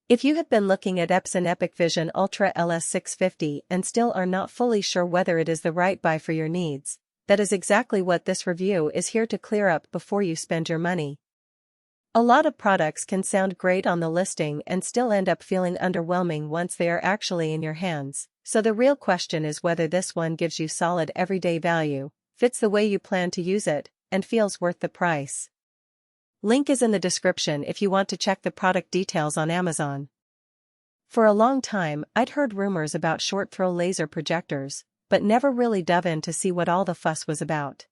If you have been looking at Epson EpiqVision Ultra LS650 and still are not fully sure whether it is the right buy for your needs, that is exactly what this review is here to clear up before you spend your money. A lot of products can sound great on the listing and still end up feeling underwhelming once they are actually in your hands, so the real question is whether this one gives you solid everyday value, fits the way you plan to use it, and feels worth the price. Link is in the description if you want to check the product details on Amazon. For a long time, I'd heard rumors about short-throw laser projectors, but never really dove in to see what all the fuss was about.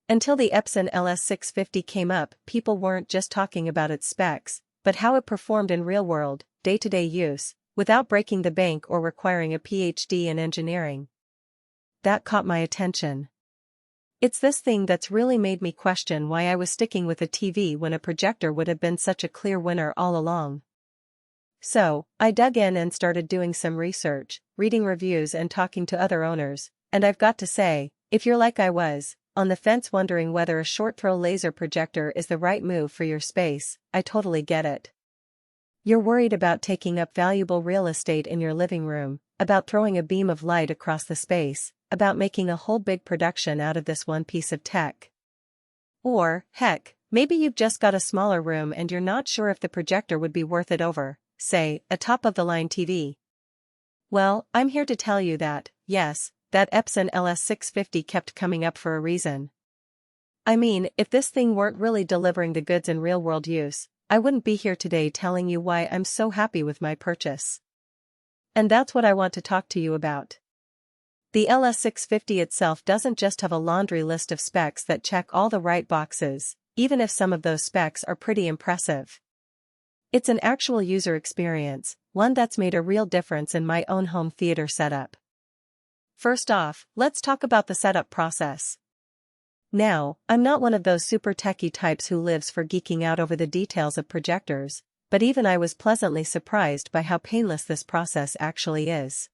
Until the Epson LS650 came up, people weren't just talking about its specs, but how it performed in real-world, day-to-day use, without breaking the bank or requiring a PhD in engineering. That caught my attention. It's this thing that's really made me question why I was sticking with a TV when a projector would have been such a clear winner all along. So, I dug in and started doing some research, reading reviews and talking to other owners, and I've got to say, if you're like I was, on the fence wondering whether a short-throw laser projector is the right move for your space, I totally get it. You're worried about taking up valuable real estate in your living room, about throwing a beam of light across the space, about making a whole big production out of this one piece of tech. Or, heck, maybe you've just got a smaller room and you're not sure if the projector would be worth it over, say, a top-of-the-line TV. Well, I'm here to tell you that, yes, that Epson LS650 kept coming up for a reason. I mean, if this thing weren't really delivering the goods in real-world use, I wouldn't be here today telling you why I'm so happy with my purchase. And that's what I want to talk to you about. The LS650 itself doesn't just have a laundry list of specs that check all the right boxes, even if some of those specs are pretty impressive. It's an actual user experience, one that's made a real difference in my own home theater setup. First off, let's talk about the setup process. Now, I'm not one of those super techie types who lives for geeking out over the details of projectors, but even I was pleasantly surprised by how painless this process actually is.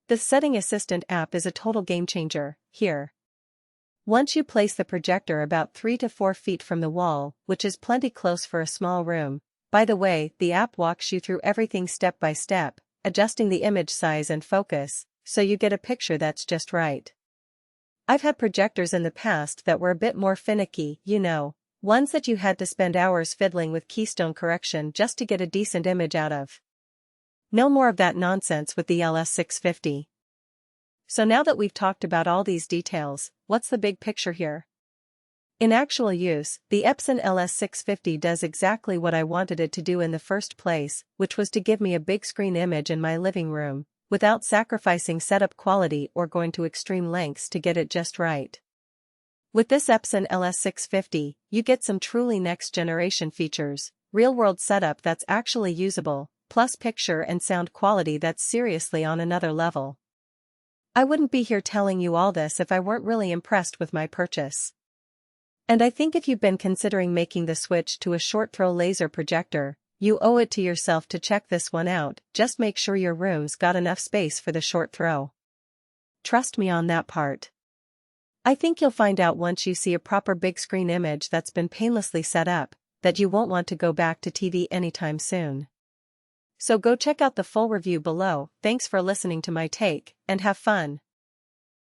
The Setting Assistant app is a total game-changer, here. Once you place the projector about 3 to 4 feet from the wall, which is plenty close for a small room, by the way, the app walks you through everything step by step, adjusting the image size and focus, so you get a picture that's just right. I've had projectors in the past that were a bit more finicky, you know, ones that you had to spend hours fiddling with keystone correction just to get a decent image out of. No more of that nonsense with the LS650. So now that we've talked about all these details, what's the big picture here? In actual use, the Epson LS650 does exactly what I wanted it to do in the first place, which was to give me a big screen image in my living room, without sacrificing setup quality or going to extreme lengths to get it just right. With this Epson LS650, you get some truly next-generation features, real-world setup that's actually usable, plus picture and sound quality that's seriously on another level. I wouldn't be here telling you all this if I weren't really impressed with my purchase. And I think if you've been considering making the switch to a short-throw laser projector, you owe it to yourself to check this one out. Just make sure your room's got enough space for the short throw. Trust me on that part. I think you'll find out once you see a proper big screen image that's been painlessly set up, that you won't want to go back to TV anytime soon. So go check out the full review below. Thanks for listening to my take, and have fun.